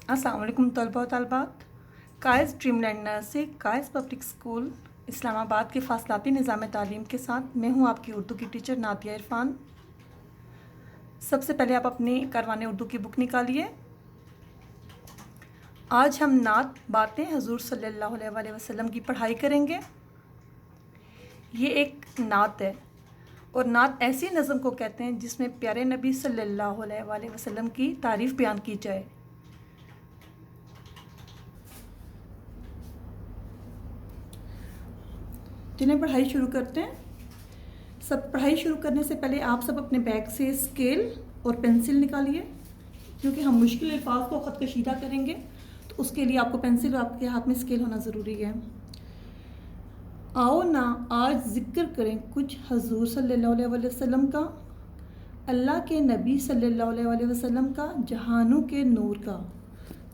अस्सलाम वालेकुम तलबा व तलबात। Qais dream land nursery Qais public school Islamabad के फासलाती निज़ाम तालीम के साथ मैं हूँ आपकी उर्दू की टीचर नादिया इरफान। सबसे पहले आप अपनी कारवान उर्दू की बुक निकालिए। आज हम नात बातें हजूर सल्लल्लाहु अलैहि वसल्लम की पढ़ाई करेंगे। ये एक नात है और नात ऐसी नज़म को कहते हैं जिसमें प्यारे नबी सल्लल्लाहु अलैहि वसल्लम की तारीफ़ बयान की जाए। जिन्हें पढ़ाई शुरू करते हैं। सब पढ़ाई शुरू करने से पहले आप सब अपने बैग से स्केल और पेंसिल निकालिए, क्योंकि हम मुश्किल अल्फाज को ख़त कशीदा करेंगे तो उसके लिए आपको पेंसिल और आपके हाथ में स्केल होना ज़रूरी है। आओ ना आज ज़िक्र करें कुछ हजूर सल्लल्लाहु अलैहि वसल्लम का, अल्लाह के नबी सल्लल्लाहु अलैहि वसल्लम का, जहानों के नूर का।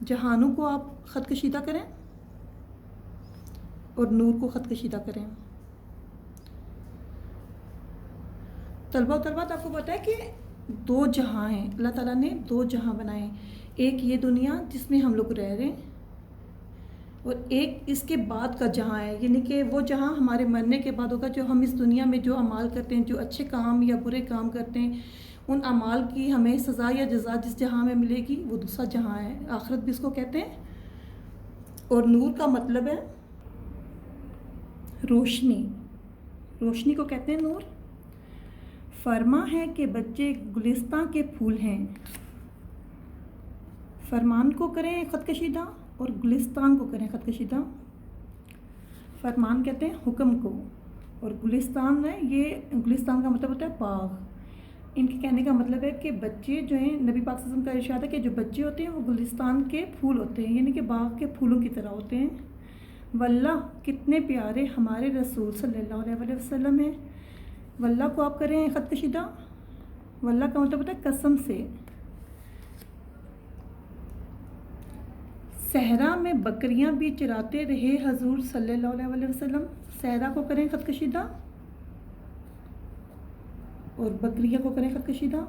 जहानों को आप ख़त कशीदा करें और नूर को ख़त कशीदा करें। तलबा तलबात, आपको पता है कि दो जहां हैं, अल्लाह ताला ने दो जहां बनाए। एक ये दुनिया जिसमें हम लोग रह रहे हैं और एक इसके बाद का जहां है, यानी कि वो जहां हमारे मरने के बाद होगा। जो हम इस दुनिया में जो अमाल करते हैं, जो अच्छे काम या बुरे काम करते हैं, उन अमाल की हमें सज़ा या जज़ा जिस जहां में मिलेगी वो दूसरा जहां है। आखिरत भी इसको कहते हैं। और नूर का मतलब है रोशनी। रोशनी को कहते हैं नूर। फरमा है कि बच्चे गुलिस्तां के फूल हैं। फरमान को करें ख़त कशीदा और गुलिस्तान को करें ख़त कशीदा। फरमान कहते हैं हुक्म को और गुलिस्तान है, ये गुलिस्तान का मतलब होता है बाग। इनके कहने का मतलब है कि बच्चे जो हैं, नबी पाक सल्लल्लाहु अलैहि वसल्लम का इरशाद है कि जो बच्चे होते हैं वो गुलिस्तान के फूल होते हैं, यानी कि बाग के फूलों की तरह होते हैं। वल्लाह कितने प्यारे हमारे रसूल सल्लल्लाहु अलैहि वसल्लम हैं। वल्लाह को आप करें ख़त कशीदा। वल्लाह का मतलब होता है कसम से। सहरा में बकरियां भी चराते रहे हजूर सल्लल्लाहु अलैहि वसल्लम। सहरा को करें ख़त कशीदा और बकरियां को करें ख़त कशीदा।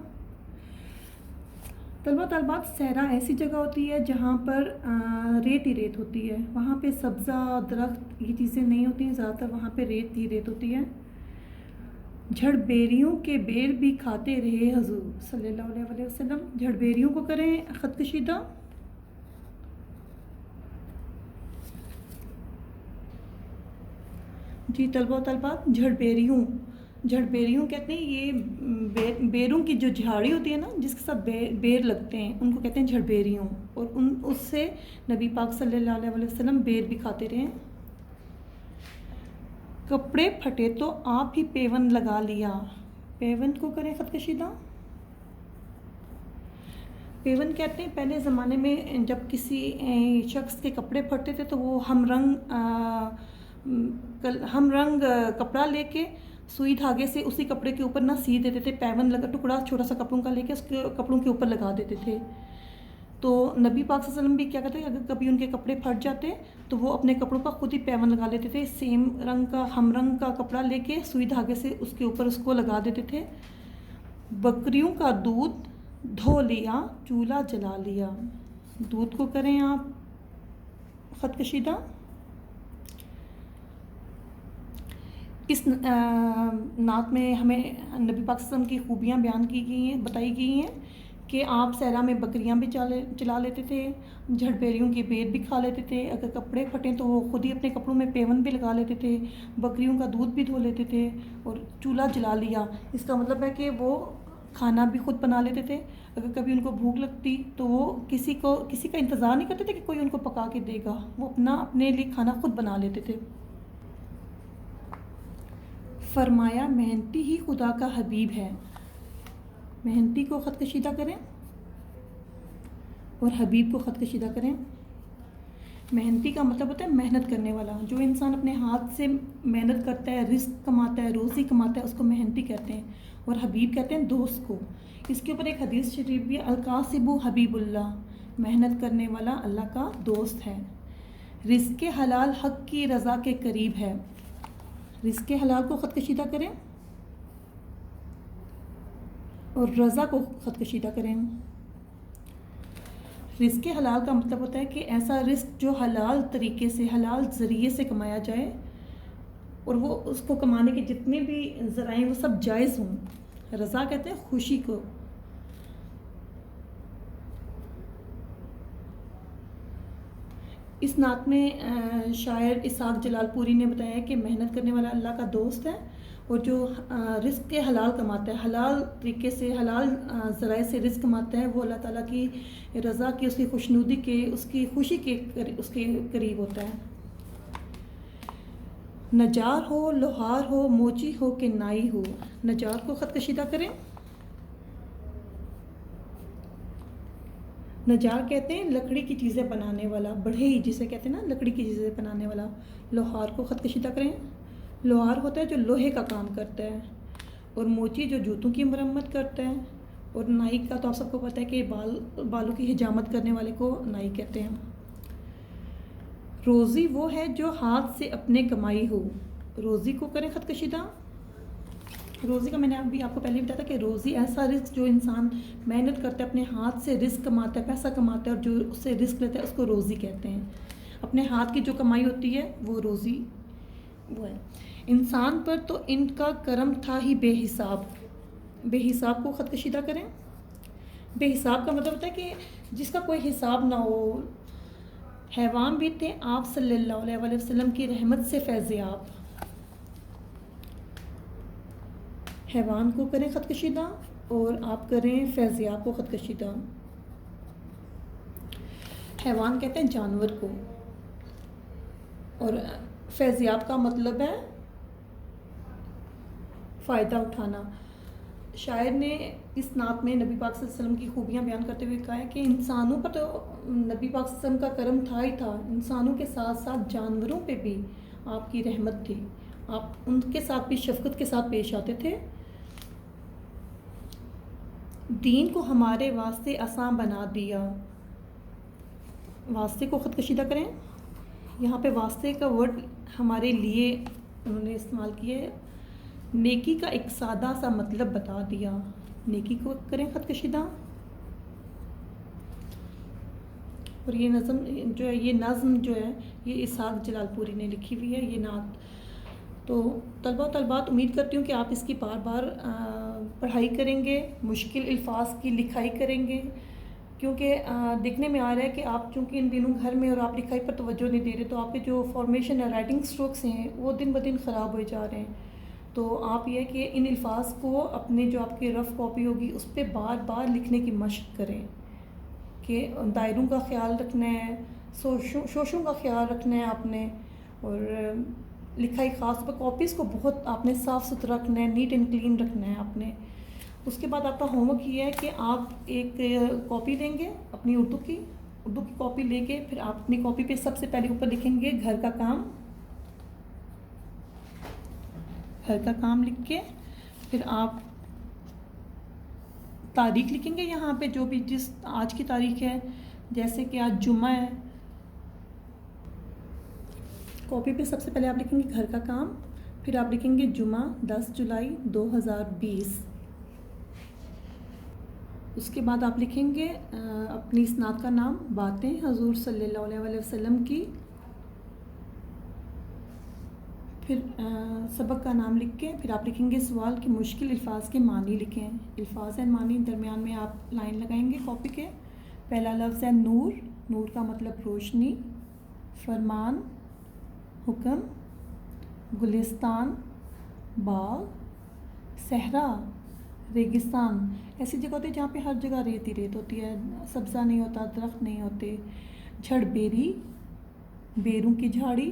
तलबा तलबात, सहरा ऐसी जगह होती है जहाँ पर रेत ही रेत होती है। वहाँ पे सब्ज़ा दरख्त ये चीज़ें नहीं होती हैं, ज़्यादातर वहाँ पे रेत ही रेत होती है। झड़बेरियों के बेर भी खाते रहे हजूर सल्लल्लाहु अलैहि वसल्लम। झड़बेरियों को करें ख़त कशीदा। जी तलबा तलबात, झड़बेरियों कहते हैं ये बेरों की जो झाड़ी होती है ना, जिसके साथ बेर लगते हैं, उनको कहते हैं झड़बेरियों। और उससे नबी पाक सल्लल्लाहु अलैहि वसल्लम बेर भी खाते रहे। कपड़े फटे तो आप ही पेवन लगा लिया। पेवन को करें ख़त कशीदा। पेवन कहते हैं पहले ज़माने में जब किसी शख्स के कपड़े फटते थे तो वो हम रंग कपड़ा लेके सुई धागे से उसी कपड़े के ऊपर ना सी देते थे। पेवन लगा टुकड़ा छोटा सा कपड़ों का लेके उसके कपड़ों के ऊपर लगा देते थे। तो नबी पाक सल्लल्लाहु अलैहि वसल्लम भी क्या करते, अगर कभी उनके कपड़े फट जाते तो वो अपने कपड़ों पर खुद ही पेवन लगा लेते थे। सेम रंग का, हम रंग का कपड़ा लेके सुई धागे से उसके ऊपर उसको लगा देते थे। बकरियों का दूध धो लिया, चूल्हा जला लिया। दूध को करें आप ख़त कशीदा। इस नात में हमें नबी पाक सल्लल्लाहु अलैहि वसल्लम की खूबियाँ बयान की गई हैं, बताई गई हैं कि आप सहरा में बकरियां भी चला लेते थे, झड़बेरियों की बेर भी खा लेते थे। अगर कपड़े फटें तो वो खुद ही अपने कपड़ों में पेवन भी लगा लेते थे। बकरियों का दूध भी धो लेते थे और चूल्हा जला लिया। इसका मतलब है कि वो खाना भी खुद बना लेते थे। अगर कभी उनको भूख लगती तो वो किसी का इंतज़ार नहीं करते थे कि कोई उनको पका के देगा, वो अपने लिए खाना खुद बना लेते थे। फरमाया मेहनती ही खुदा का हबीब है। मेहनती को ख़त कशीदा करें और हबीब को ख़त कशीदा करें। मेहनती का मतलब होता है मेहनत करने वाला। जो इंसान अपने हाथ से मेहनत करता है, रिस्क कमाता है, रोज़ी कमाता है, उसको मेहनती कहते हैं। और हबीब कहते हैं दोस्त को। इसके ऊपर एक हदीस शरीफ भी है, अलकासिबु हबीबुल्लाह, मेहनत करने वाला अल्लाह का दोस्त है। रिस्क हलाल हक़ की रज़ा के करीब है। रिस्क हलाल को ख़त कशीदा करें और रज़ा को ख़त कशीदा करें। رزق حلال کا مطلب ہوتا ہے کہ ایسا رزق جو حلال طریقے سے، حلال ذریعے سے کمایا جائے، اور وہ اس کو کمانے کے جتنے بھی ذرائع وہ سب جائز ہوں. رضا کہتے ہیں خوشی کو. اس نعت میں شاعر اسحاق جلال پوری نے بتایا کہ محنت کرنے والا اللہ کا دوست ہے، اور جو رزق کے حلال کماتا ہے، حلال طریقے سے، حلال ذرائع سے رزق کماتا ہے، وہ اللہ تعالیٰ کی رضا کی، اس کی خوشنودی کے، اس کی خوشی کے اس کے قریب ہوتا ہے. نجار ہو، لوہار ہو، موچی ہو کہ نائی ہو. نجار کو خط کشیدہ کریں. نجار کہتے ہیں لکڑی کی چیزیں بنانے والا، بڑھئی جسے کہتے ہیں نا، لکڑی کی چیزیں بنانے والا. لوہار کو خط کشیدہ کریں. لوہار ہوتا ہے جو لوہے کا کام کرتا ہے، اور موچی جو جوتوں کی مرمت کرتا ہے، اور نائی کا تو آپ سب کو پتہ ہے کہ بالوں کی حجامت کرنے والے کو نائی کہتے ہیں. روزی وہ ہے جو ہاتھ سے اپنے کمائی ہو. روزی کو کریں خط کشیدہ. روزی کا میں نے ابھی آپ کو پہلے بتایا تھا کہ روزی ایسا رزق جو انسان محنت کرتا ہے، اپنے ہاتھ سے رزق کماتا ہے، پیسہ کماتا ہے، اور جو اس سے رزق لیتا ہے اس کو روزی کہتے ہیں. اپنے ہاتھ کی جو کمائی ہوتی ہے وہ روزی وہ ہے. انسان پر تو ان کا کرم تھا ہی بے حساب. بے حساب کو خط کشیدہ کریں. بے حساب کا مطلب ہوتا ہے کہ جس کا کوئی حساب نہ ہو. حیوان بھی تھے آپ صلی اللہ علیہ وآلہ وسلم کی رحمت سے فیضیاب. حیوان کو کریں خط کشیدہ، اور آپ کریں فیضیاب کو خط کشیدہ. حیوان کہتے ہیں جانور کو، اور فیضیاب کا مطلب ہے فائدہ اٹھانا. شاعر نے اس نعت میں نبی پاک صلی اللہ علیہ وسلم کی خوبیاں بیان کرتے ہوئے کہا ہے کہ انسانوں پر تو نبی پاک صلی اللہ علیہ وسلم کا کرم تھا ہی تھا، انسانوں کے ساتھ ساتھ جانوروں پہ بھی آپ کی رحمت تھی. آپ ان کے ساتھ بھی شفقت کے ساتھ پیش آتے تھے. دین کو ہمارے واسطے آسان بنا دیا. واسطے کو خط کشیدہ کریں. یہاں پہ واسطے کا ورڈ ہمارے لیے انہوں نے استعمال کیا ہے. نیکی کا ایک سادہ سا مطلب بتا دیا. نیکی کو کریں خط کشیدہ. اور یہ نظم جو ہے، یہ نظم جو ہے یہ اسحاق جلال پوری نے لکھی ہوئی ہے، یہ نعت. تو طلبہ و طالبات، امید کرتی ہوں کہ آپ اس کی بار بار پڑھائی کریں گے، مشکل الفاظ کی لکھائی کریں گے، کیونکہ دیکھنے میں آ رہا ہے کہ آپ چونکہ ان دنوں گھر میں اور آپ لکھائی پر توجہ نہیں دے رہے، تو آپ کے جو فارمیشن ہے، رائٹنگ سٹروکس ہیں، وہ دن بدن خراب ہوئے جا رہے ہیں. تو آپ یہ کہ ان الفاظ کو اپنے جو آپ کی رف کاپی ہوگی اس پہ بار بار لکھنے کی مشق کریں، کہ دائروں کا خیال رکھنا ہے، شوشوں کا خیال رکھنا ہے آپ نے، اور لکھائی خاص پر کاپیز کو بہت آپ نے صاف ستھرا رکھنا ہے، نیٹ اینڈ کلین رکھنا ہے آپ نے. اس کے بعد آپ کا ہوم ورک یہ ہے کہ آپ ایک کاپی لیں گے اپنی اردو کی کاپی لے کے، پھر آپ اپنی کاپی پہ سب سے پہلے اوپر لکھیں گے گھر کا کام. گھر کا کام لکھ کے پھر آپ تاریخ لکھیں گے یہاں پہ، جو بھی جس آج کی تاریخ ہے، جیسے کہ آج جمعہ ہے. کاپی پہ سب سے پہلے آپ لکھیں گے گھر کا کام، پھر آپ لکھیں گے جمعہ 10 جولائی 2020. اس کے بعد آپ لکھیں گے اپنی اس نعت کا نام، باتیں حضور صلی اللہ علیہ وآلہ وسلم کی. پھر سبق کا نام لکھ کے پھر آپ لکھیں گے سوال کہ مشکل الفاظ کے معنی لکھیں. الفاظ ہیں معنی، درمیان میں آپ لائن لگائیں گے کاپی کے. پہلا لفظ ہے نور. نور کا مطلب روشنی. فرمان، حکم. گلستان، باغ. صحرا، ریگستان. ایسی جگہ ہوتی ہے جہاں پہ ہر جگہ ریت ہی ریت ہوتی ہے، سبزہ نہیں ہوتا، درخت نہیں ہوتے. جھڑ بیری، بیروں کی جھاڑی.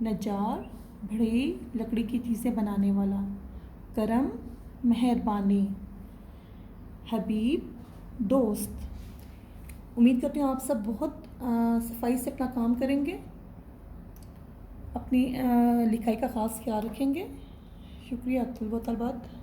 نجار، بڑھئی، لکڑی کی چیزیں بنانے والا. کرم، مہربانی. حبیب، دوست. امید کرتی ہوں آپ سب بہت صفائی سے اپنا کام کریں گے، اپنی لکھائی کا خاص خیال رکھیں گے. شکریہ طلبہ و طالبات.